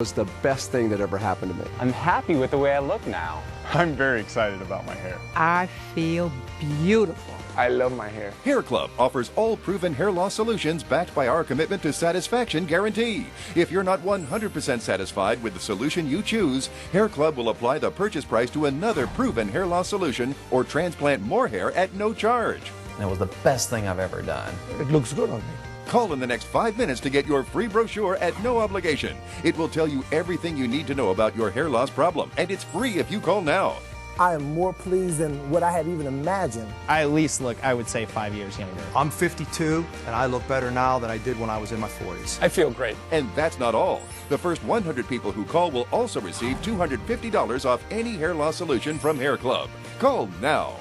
Was the best thing that ever happened to me. I'm happy with the way I look now. I'm very excited about my hair. I feel beautiful. I love my hair. Hair Club offers all proven hair loss solutions backed by our commitment to satisfaction guarantee. If you're not 100% satisfied with the solution you choose, Hair Club will apply the purchase price to another proven hair loss solution or transplant more hair at no charge. That was the best thing I've ever done. It looks good on me. Call in the next 5 minutes to get your free brochure at no obligation. It will tell you everything you need to know about your hair loss problem, and it's free if you call now. I am more pleased than what I had even imagined. I at least look, I would say, 5 years younger. I'm 52, and I look better now than I did when I was in my 40s. I feel great. And that's not all. The first 100 people who call will also receive $250 off any hair loss solution from Hair Club. Call now.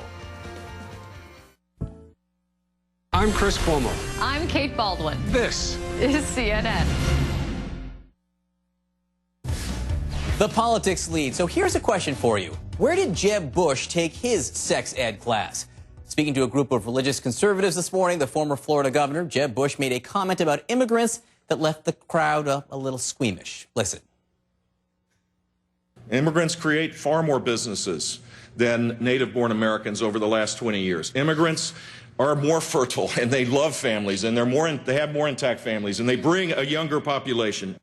I'm Chris Cuomo. I'm Kate Baldwin. This is CNN. The politics lead. So here's a question for you. Where did Jeb Bush take his sex ed class? Speaking to a group of religious conservatives this morning, the former Florida governor, Jeb Bush, made a comment about immigrants that left the crowd a little squeamish. Listen. Immigrants create far more businesses than native-born Americans over the last 20 years. Immigrants are more fertile, and they love families, and they have more intact families, and they bring a younger population.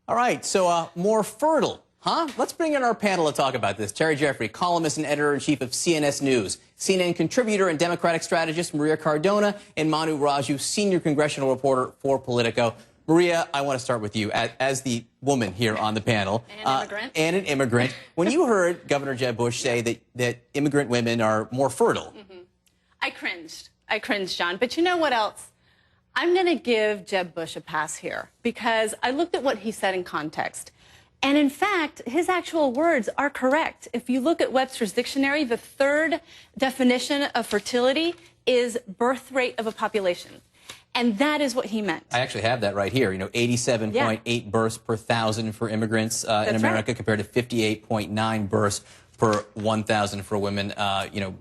All right, so more fertile, huh? Let's bring in our panel to talk about this. Terry Jeffrey, columnist and editor-in-chief of CNS News, CNN contributor and Democratic strategist Maria Cardona, and Manu Raju, senior congressional reporter for Politico. Maria, I want to start with you as the woman here on the panel. And an immigrant. When you heard Governor Jeb Bush say that immigrant women are more fertile, I cringed, John. But you know what else? I'm going to give Jeb Bush a pass here because I looked at what he said in context. And in fact, his actual words are correct. If you look at Webster's dictionary, the third definition of fertility is birth rate of a population. And that is what he meant. I actually have that right here. 87.8 births per thousand for immigrants in America compared to 58.9 births per 1,000 for women,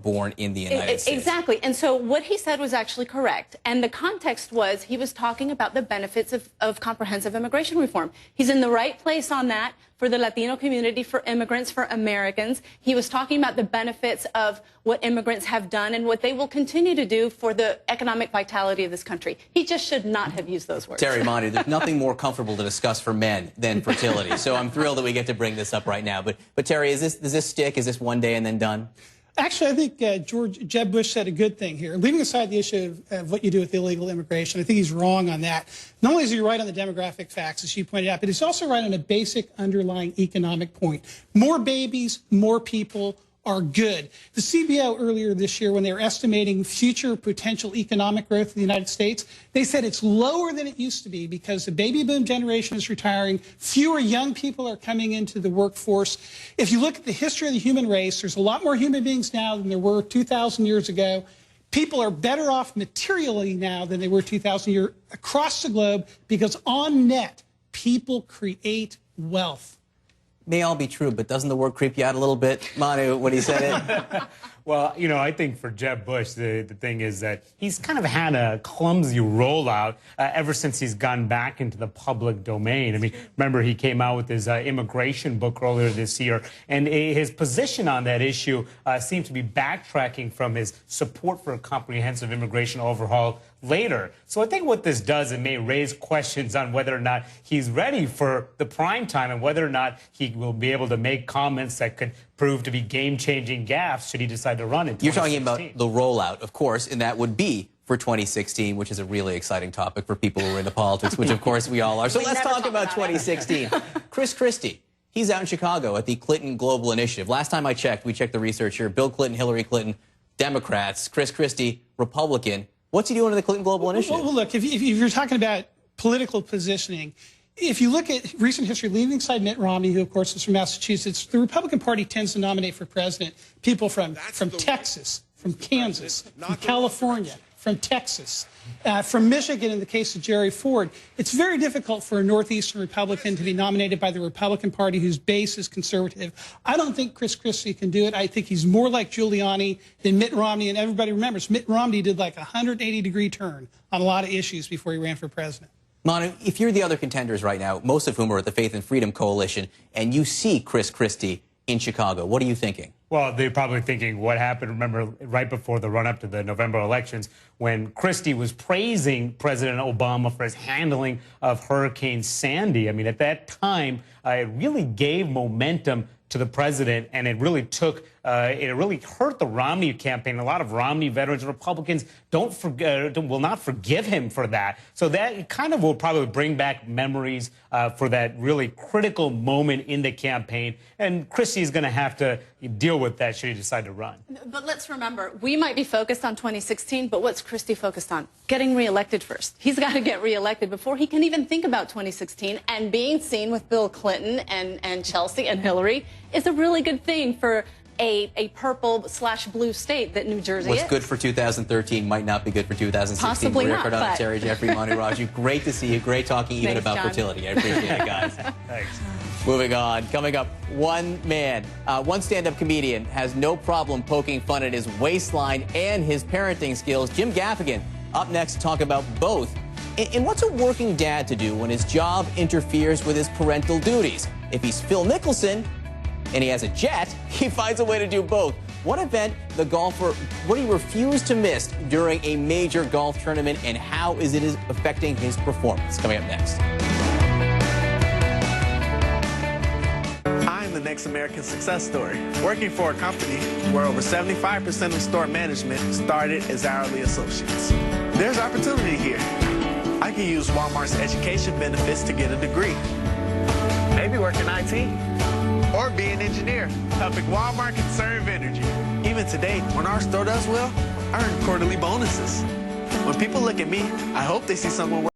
born in the United States. Exactly. And so what he said was actually correct. And the context was he was talking about the benefits of comprehensive immigration reform. He's in the right place on that for the Latino community, for immigrants, for Americans. He was talking about the benefits of what immigrants have done and what they will continue to do for the economic vitality of this country. He just should not have used those words. Terry, Monty, there's nothing more comfortable to discuss for men than fertility. So I'm thrilled that we get to bring this up right now. But Terry, does this stick? Is this one day and then done? Actually, I think Jeb Bush said a good thing here. Leaving aside the issue of what you do with illegal immigration, I think he's wrong on that. Not only is he right on the demographic facts, as you pointed out, but he's also right on a basic underlying economic point. More babies, more people are good. The CBO earlier this year, when they were estimating future potential economic growth in the United States, they said it's lower than it used to be because the baby boom generation is retiring, fewer young people are coming into the workforce. If you look at the history of the human race, there's a lot more human beings now than there were 2,000 years ago. People are better off materially now than they were 2,000 years across the globe because on net, people create wealth. May all be true, but doesn't the word creep you out a little bit, Manu, when he said it? Well, I think for Jeb Bush, the thing is that he's kind of had a clumsy rollout ever since he's gone back into the public domain. I mean, remember he came out with his immigration book earlier this year, and his position on that issue seemed to be backtracking from his support for a comprehensive immigration overhaul later. So I think what this does, it may raise questions on whether or not he's ready for the prime time and whether or not he will be able to make comments that could prove to be game-changing gaffes should he decide to run in 2016. You're talking about the rollout, of course, and that would be for 2016, which is a really exciting topic for people who are into politics, which of course we all are. So let's talk about 2016. Christie, he's out in Chicago at the Clinton Global Initiative. Last time I checked, we checked the research here, Bill Clinton, Hillary Clinton, Democrats, Christie, Republican. What's he doing in the Clinton Global Initiative? Well, look, if you're talking about political positioning, if you look at recent history, leaving aside Mitt Romney, who, of course, is from Massachusetts, the Republican Party tends to nominate for president people from Texas, from Kansas, from California, from Texas, from Michigan in the case of Jerry Ford. It's very difficult for a Northeastern Republican to be nominated by the Republican Party whose base is conservative. I don't think Christie can do it. I think he's more like Giuliani than Mitt Romney. And everybody remembers, Mitt Romney did like a 180-degree turn on a lot of issues before he ran for president. Manu, if you're the other contenders right now, most of whom are at the Faith and Freedom Coalition, and you see Chris Christie in Chicago, what are you thinking? Well, they're probably thinking what happened, remember, right before the run-up to the November elections when Christie was praising President Obama for his handling of Hurricane Sandy. I mean, at that time, it really gave momentum to the president, and it really took, it really hurt the Romney campaign. A lot of Romney veterans, Republicans will not forgive him for that. So that kind of will probably bring back memories for that really critical moment in the campaign. And Christie is going to have to deal with that should he decide to run. But let's remember, we might be focused on 2016, but what's Christie focused on? Getting reelected first. He's got to get reelected before he can even think about 2016, and being seen with Bill Clinton and Chelsea and Hillary is a really good thing for a purple/blue state that New Jersey is. What's good for 2013 might not be good for 2016. Possibly Maria not, Cardona, but... Terry Jeffrey, Manu Raju, great to see you. Great talking even Thanks, about John. fertility. I appreciate it, guys. Thanks. Moving on. Coming up, one stand-up comedian has no problem poking fun at his waistline and his parenting skills. Jim Gaffigan up next to talk about both. And what's a working dad to do when his job interferes with his parental duties? If he's Phil Mickelson and he has a jet, he finds a way to do both. What event the golfer, what he refused to miss during a major golf tournament, and how is it affecting his performance? Coming up next. I'm the next American success story, working for a company where over 75% of store management started as hourly associates. There's opportunity here. I can use Walmart's education benefits to get a degree. Maybe work in IT. Or be an engineer, helping Walmart conserve energy. Even today, when our store does well, I earn quarterly bonuses. When people look at me, I hope they see someone